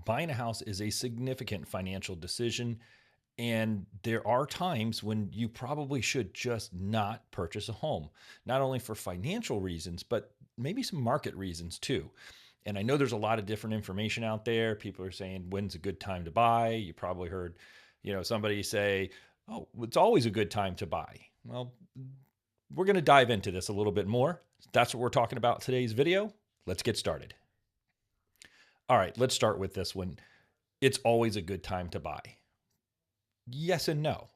Buying a house is a significant financial decision, and there are times when you probably should just not purchase a home, not only for financial reasons, but maybe some market reasons too. And I know there's a lot of different information out there. People are saying when's a good time to buy. You probably heard, somebody say, "Oh, it's always a good time to buy." Well, we're going to dive into this a little bit more. That's what we're talking about today's video. Let's get started. All right, let's start with this one. It's always a good time to buy. Yes and no.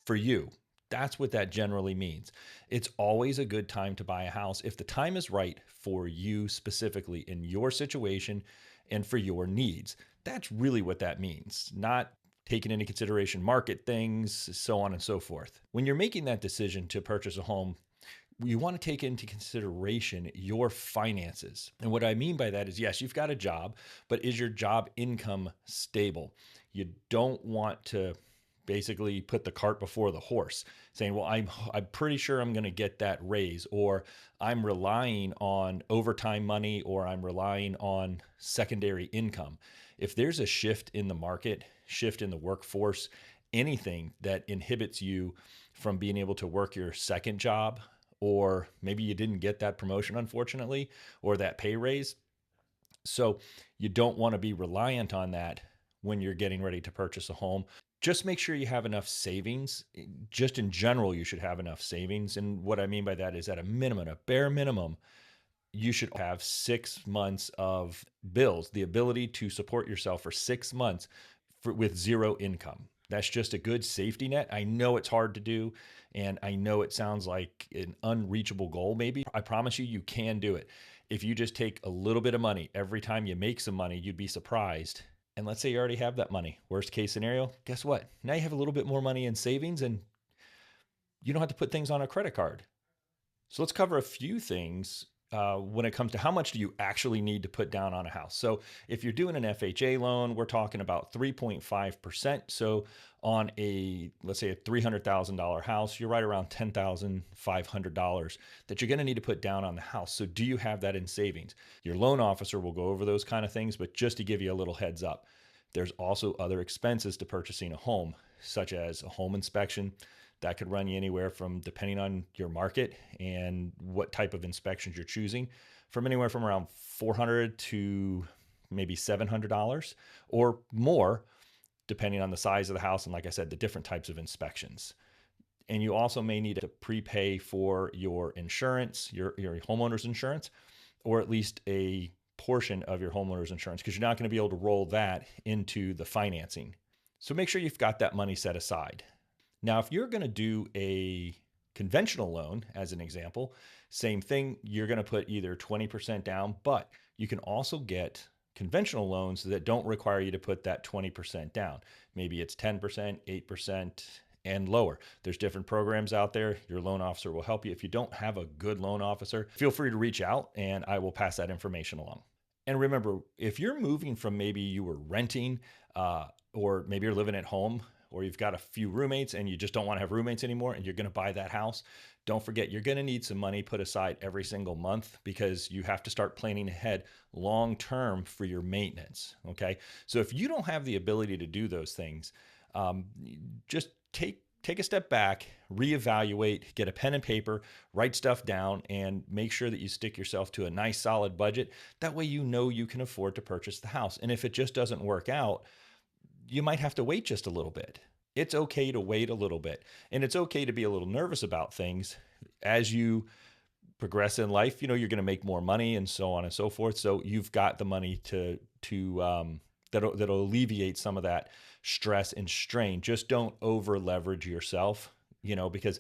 For you, that's what that generally means. It's always a good time to buy a house if the time is right for you specifically in your situation and for your needs. That's really what that means, not taking into consideration market things, so on and so forth. When you're making that decision to purchase a home, you want to take into consideration your finances. And what I mean by that is, yes, you've got a job, but is your job income stable? You don't want to basically put the cart before the horse, saying, well, I'm pretty sure I'm going to get that raise, or I'm relying on overtime money, or I'm relying on secondary income. If there's a shift in the market, shift in the workforce, anything that inhibits you from being able to work your second job, or maybe you didn't get that promotion, unfortunately, or that pay raise. So you don't want to be reliant on that when you're getting ready to purchase a home. Just make sure you have enough savings. Just in general, you should have enough savings. And what I mean by that is at a minimum, a bare minimum, you should have 6 months of bills, the ability to support yourself for 6 months with zero income. That's just a good safety net. I know it's hard to do, and I know it sounds like an unreachable goal, maybe. I promise you, you can do it. If you just take a little bit of money every time you make some money, you'd be surprised. And let's say you already have that money. Worst case scenario, guess what? Now you have a little bit more money in savings and you don't have to put things on a credit card. So let's cover a few things when it comes to how much do you actually need to put down on a house. So if you're doing an FHA loan, we're talking about 3.5%. So on let's say a $300,000 house, you're right around $10,500 that you're going to need to put down on the house. So do you have that in savings? Your loan officer will go over those kind of things, but just to give you a little heads up, there's also other expenses to purchasing a home, such as a home inspection. That could run you anywhere from, depending on your market and what type of inspections you're choosing, from anywhere from around $400 to maybe $700 or more, depending on the size of the house and, like I said, the different types of inspections. And you also may need to prepay for your insurance, your homeowner's insurance, or at least a portion of your homeowner's insurance, because you're not going to be able to roll that into the financing. So make sure you've got that money set aside. Now, if you're going to do a conventional loan, as an example, same thing, you're going to put either 20% down, but you can also get conventional loans that don't require you to put that 20% down. Maybe it's 10%, 8%, and lower. There's different programs out there. Your loan officer will help you. If you don't have a good loan officer, feel free to reach out and I will pass that information along. And remember, if you're moving from, maybe you were renting, or maybe you're living at home, or you've got a few roommates and you just don't want to have roommates anymore and you're going to buy that house, don't forget you're going to need some money put aside every single month, because you have to start planning ahead long term for your maintenance. Okay. So if you don't have the ability to do those things, just take a step back, reevaluate, get a pen and paper, write stuff down, and make sure that you stick yourself to a nice solid budget. That way you know you can afford to purchase the house. And if it just doesn't work out, you might have to wait just a little bit. It's okay to wait a little bit. And it's okay to be a little nervous about things as you progress in life. You're going to make more money and so on and so forth. So you've got the money that'll alleviate some of that stress and strain. Just don't over leverage yourself, because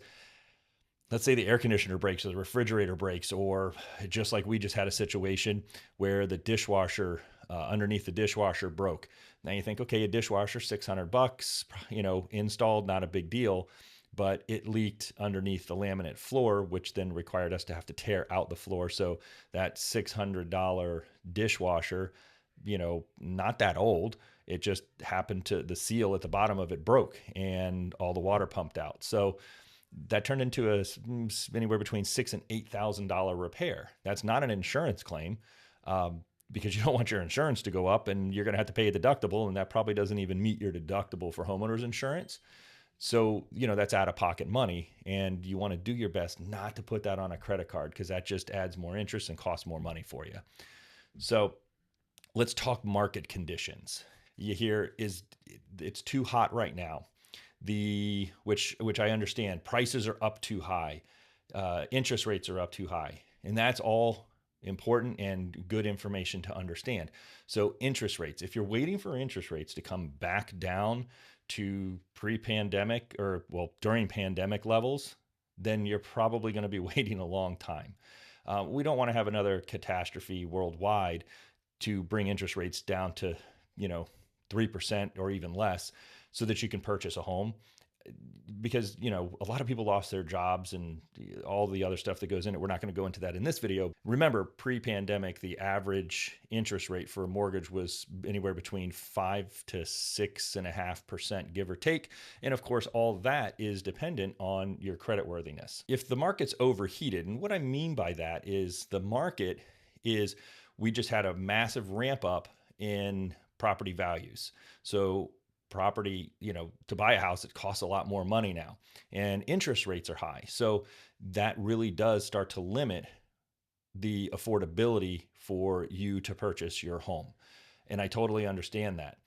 let's say the air conditioner breaks or the refrigerator breaks, or just like we just had a situation where the dishwasher underneath the dishwasher broke. Now you think, okay, a dishwasher, $600, installed, not a big deal, but it leaked underneath the laminate floor, which then required us to have to tear out the floor. So that $600 dishwasher, not that old, it just happened to, the seal at the bottom of it broke and all the water pumped out. So that turned into anywhere between $6,000 and $8,000 repair. That's not an insurance claim. because you don't want your insurance to go up and you're going to have to pay a deductible. And that probably doesn't even meet your deductible for homeowners insurance. So, that's out of pocket money. And you want to do your best not to put that on a credit card because that just adds more interest and costs more money for you. So, let's talk market conditions. You hear it's too hot right now. Which I understand. Prices are up too high. Interest rates are up too high. And that's all important and good information to understand. So interest rates, if you're waiting for interest rates to come back down to pre-pandemic or during pandemic levels, then you're probably going to be waiting a long time. We don't want to have another catastrophe worldwide to bring interest rates down to, 3% or even less so that you can purchase a home. Because, a lot of people lost their jobs and all the other stuff that goes in it. We're not going to go into that in this video. Remember, pre-pandemic, the average interest rate for a mortgage was anywhere between 5 to 6.5%, give or take. And of course, all that is dependent on your creditworthiness. If the market's overheated, and what I mean by that is we just had a massive ramp up in property values. So property, to buy a house, it costs a lot more money now, and interest rates are high. So that really does start to limit the affordability for you to purchase your home. And I totally understand that.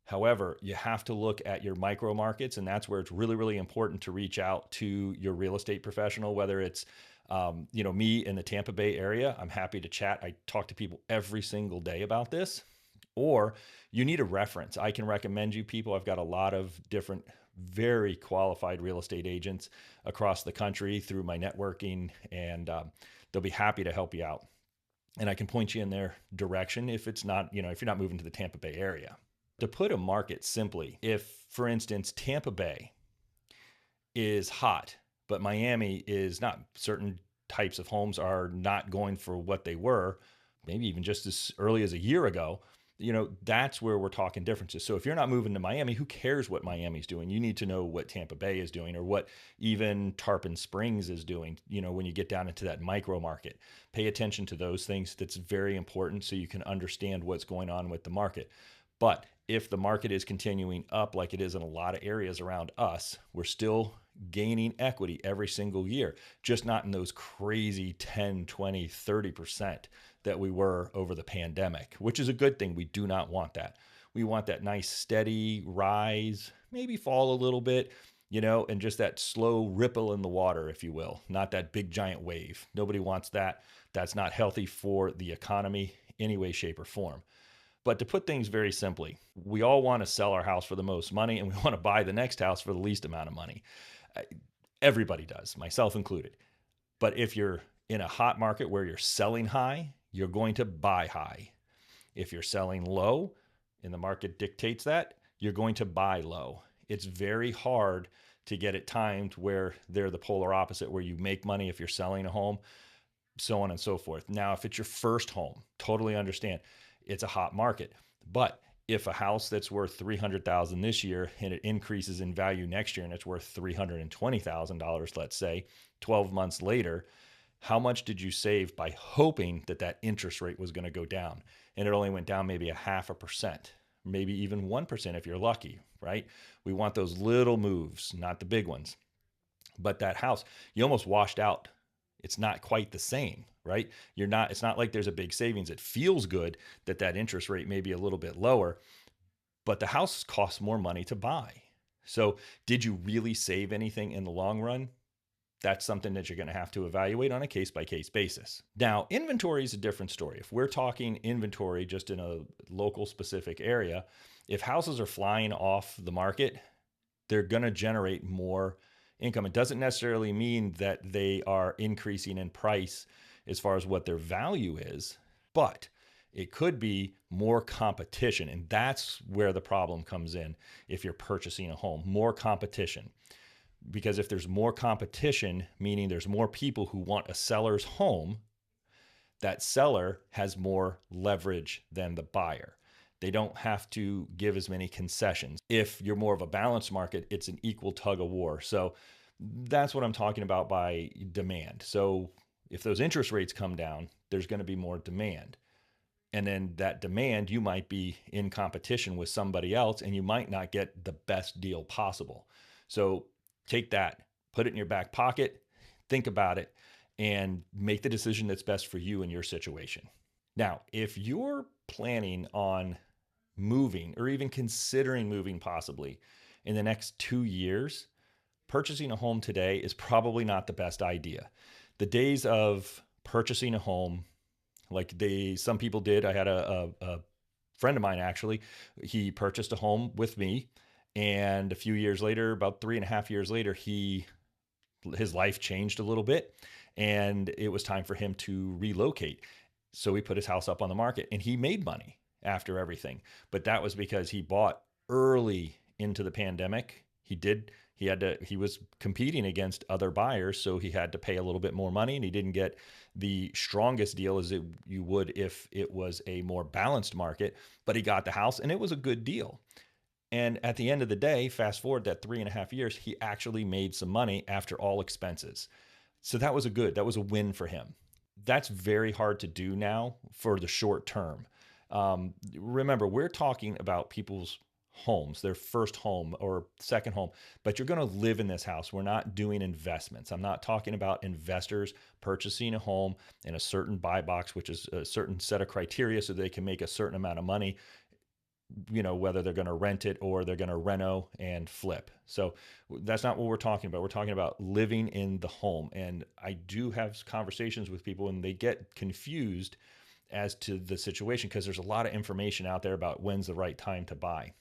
However, you have to look at your micro markets, and that's where it's really, really important to reach out to your real estate professional, whether it's me in the Tampa Bay area. I'm happy to chat. I talk to people every single day about this. Or you need a reference. I can recommend you people. I've got a lot of different, very qualified real estate agents across the country through my networking, and they'll be happy to help you out. And I can point you in their direction if it's not, if you're not moving to the Tampa Bay area. To put a market simply, if, for instance, Tampa Bay is hot, but Miami is not, certain types of homes are not going for what they were, maybe even just as early as a year ago, that's where we're talking differences. So if you're not moving to Miami, who cares what Miami's doing? You need to know what Tampa Bay is doing or what even Tarpon Springs is doing, when you get down into that micro market. Pay attention to those things. That's very important so you can understand what's going on with the market. But if the market is continuing up like it is in a lot of areas around us, we're still gaining equity every single year, just not in those crazy 10, 20, 30% that we were over the pandemic, which is a good thing. We do not want that. We want that nice steady rise, maybe fall a little bit, and just that slow ripple in the water, if you will, not that big giant wave. Nobody wants that. That's not healthy for the economy any way, shape, or form. But to put things very simply, we all want to sell our house for the most money, and we want to buy the next house for the least amount of money. Everybody does, myself included. But if you're in a hot market where you're selling high, you're going to buy high. If you're selling low, and the market dictates that, you're going to buy low. It's very hard to get it timed where they're the polar opposite, where you make money if you're selling a home, so on and so forth. Now, if it's your first home, totally understand. It's a hot market. But if a house that's worth $300,000 this year and it increases in value next year and it's worth $320,000, let's say, 12 months later, how much did you save by hoping that interest rate was going to go down? And it only went down maybe 0.5%, maybe even 1% if you're lucky, right? We want those little moves, not the big ones. But that house, you almost washed out. It's not quite the same, right? It's not like there's a big savings. It feels good that interest rate may be a little bit lower, but the house costs more money to buy. So did you really save anything in the long run? That's something that you're going to have to evaluate on a case-by-case basis. Now, inventory is a different story. If we're talking inventory just in a local specific area, if houses are flying off the market, they're going to generate more income. It doesn't necessarily mean that they are increasing in price as far as what their value is, but it could be more competition. And that's where the problem comes in if you're purchasing a home, more competition. Because if there's more competition, meaning there's more people who want a seller's home, that seller has more leverage than the buyer. They don't have to give as many concessions. If you're more of a balanced market, it's an equal tug of war. So that's what I'm talking about by demand. So if those interest rates come down, there's going to be more demand. And then that demand, you might be in competition with somebody else and you might not get the best deal possible. So take that, put it in your back pocket, think about it, and make the decision that's best for you and your situation. Now, if you're planning on moving or even considering moving possibly in the next 2 years, purchasing a home today is probably not the best idea. The days of purchasing a home like some people did. I had a friend of mine actually. He purchased a home with me, and a few years later, about 3.5 years later, his life changed a little bit, and it was time for him to relocate. So he put his house up on the market, and he made money after everything. But that was because he bought early into the pandemic. He was competing against other buyers, so he had to pay a little bit more money, and he didn't get the strongest deal as you would if it was a more balanced market, but he got the house and it was a good deal. And at the end of the day, fast forward that 3.5 years, he actually made some money after all expenses. So that was a win for him. That's very hard to do now for the short term. Remember, we're talking about people's homes, their first home or second home, but you're going to live in this house. We're not doing investments. I'm not talking about investors purchasing a home in a certain buy box, which is a certain set of criteria so they can make a certain amount of money, whether they're going to rent it or they're going to reno and flip. So that's not what we're talking about. We're talking about living in the home. And I do have conversations with people and they get confused as to the situation because there's a lot of information out there about when's the right time to buy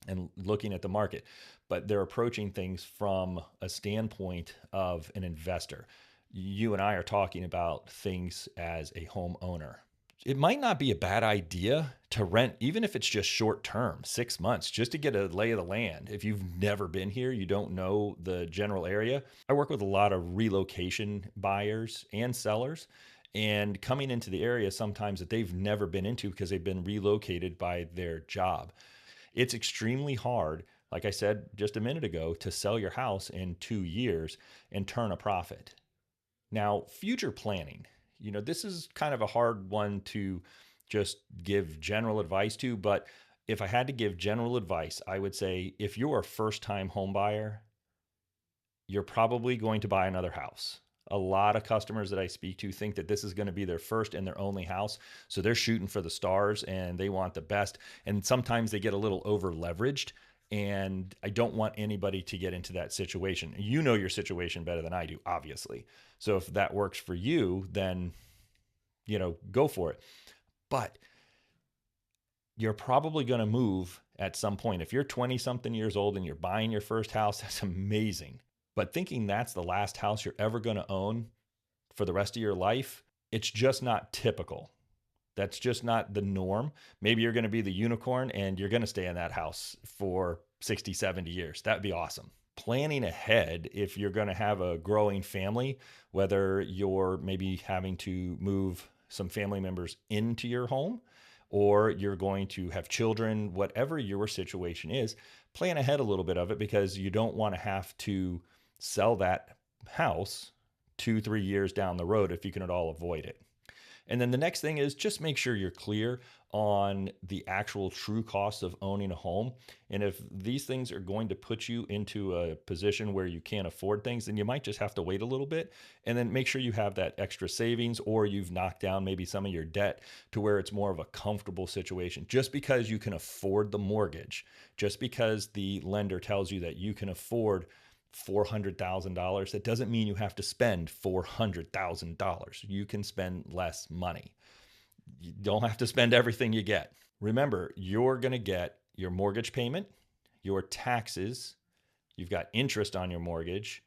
and looking at the market, but they're approaching things from a standpoint of an investor. You and I are talking about things as a homeowner. It might not be a bad idea to rent, even if it's just short term, 6 months, just to get a lay of the land. If you've never been here, you don't know the general area. I work with a lot of relocation buyers and sellers, and coming into the area sometimes that they've never been into because they've been relocated by their job. It's extremely hard, like I said just a minute ago, to sell your house in 2 years and turn a profit. Now, future planning, this is kind of a hard one to just give general advice to, but if I had to give general advice, I would say if you're a first time home buyer, you're probably going to buy another house. A lot of customers that I speak to think that this is going to be their first and their only house. So they're shooting for the stars and they want the best. And sometimes they get a little over leveraged. And I don't want anybody to get into that situation. You know your situation better than I do, obviously. So if that works for you, then, go for it. But you're probably going to move at some point. If you're 20 something years old and you're buying your first house, that's amazing. But thinking that's the last house you're ever going to own for the rest of your life, it's just not typical. That's just not the norm. Maybe you're going to be the unicorn and you're going to stay in that house for 60, 70 years. That'd be awesome. Planning ahead, if you're going to have a growing family, whether you're maybe having to move some family members into your home or you're going to have children, whatever your situation is, plan ahead a little bit of it because you don't want to have to sell that house 2-3 years down the road if you can at all avoid it. And then the next thing is just make sure you're clear on the actual true cost of owning a home. And if these things are going to put you into a position where you can't afford things, then you might just have to wait a little bit and then make sure you have that extra savings or you've knocked down maybe some of your debt to where it's more of a comfortable situation. Just because you can afford the mortgage, just because the lender tells you that you can afford $400,000, that doesn't mean you have to spend $400,000. You can spend less money. You don't have to spend everything you get. Remember, you're going to get your mortgage payment, your taxes, you've got interest on your mortgage.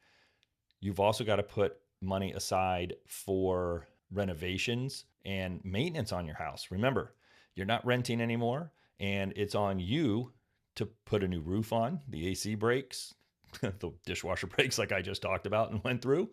You've also got to put money aside for renovations and maintenance on your house. Remember, you're not renting anymore, and it's on you to put a new roof on. The AC breaks, the dishwasher breaks like I just talked about and went through.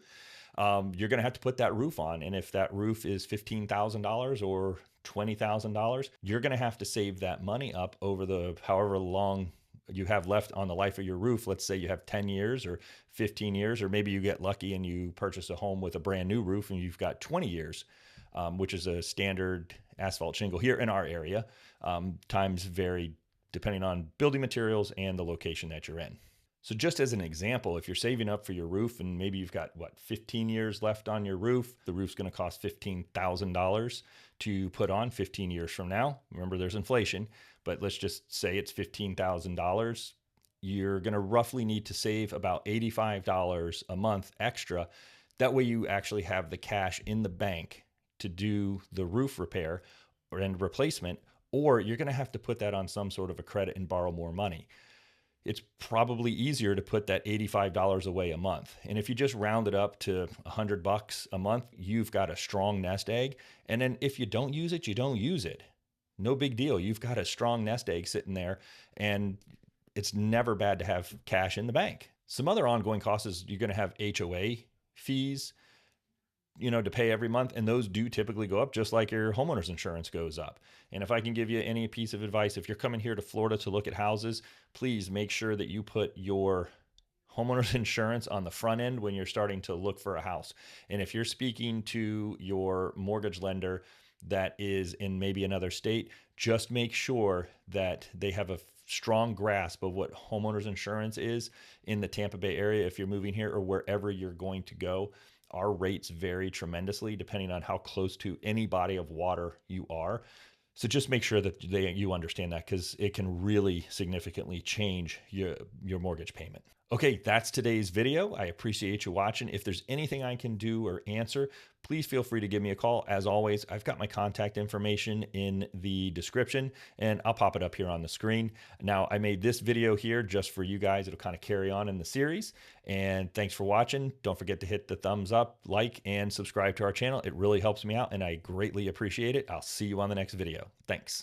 You're going to have to put that roof on. And if that roof is $15,000 or $20,000, you're going to have to save that money up over the however long you have left on the life of your roof. Let's say you have 10 years or 15 years, or maybe you get lucky and you purchase a home with a brand new roof and you've got 20 years, which is a standard asphalt shingle here in our area. Times vary depending on building materials and the location that you're in. So just as an example, if you're saving up for your roof and maybe you've got 15 years left on your roof, the roof's going to cost $15,000 to put on 15 years from now. Remember, there's inflation, but let's just say it's $15,000. You're going to roughly need to save about $85 a month extra. That way you actually have the cash in the bank to do the roof repair and replacement, or you're going to have to put that on some sort of a credit and borrow more money. It's probably easier to put that $85 away a month. And if you just round it up to $100 a month, you've got a strong nest egg. And then if you don't use it, you don't use it. No big deal. You've got a strong nest egg sitting there, and it's never bad to have cash in the bank. Some other ongoing costs is you're going to have HOA fees, to pay every month. And those do typically go up just like your homeowner's insurance goes up. And if I can give you any piece of advice, if you're coming here to Florida to look at houses, please make sure that you put your homeowner's insurance on the front end when you're starting to look for a house. And if you're speaking to your mortgage lender that is in maybe another state, just make sure that they have a strong grasp of what homeowners insurance is in the Tampa Bay area if you're moving here or wherever you're going to go. Our rates vary tremendously depending on how close to any body of water you are. So just make sure that you understand that, because it can really significantly change your mortgage payment. Okay, that's today's video. I appreciate you watching. If there's anything I can do or answer, please feel free to give me a call. As always, I've got my contact information in the description, and I'll pop it up here on the screen. Now, I made this video here just for you guys. It'll kind of carry on in the series. And thanks for watching. Don't forget to hit the thumbs up, like, and subscribe to our channel. It really helps me out, and I greatly appreciate it. I'll see you on the next video. Thanks.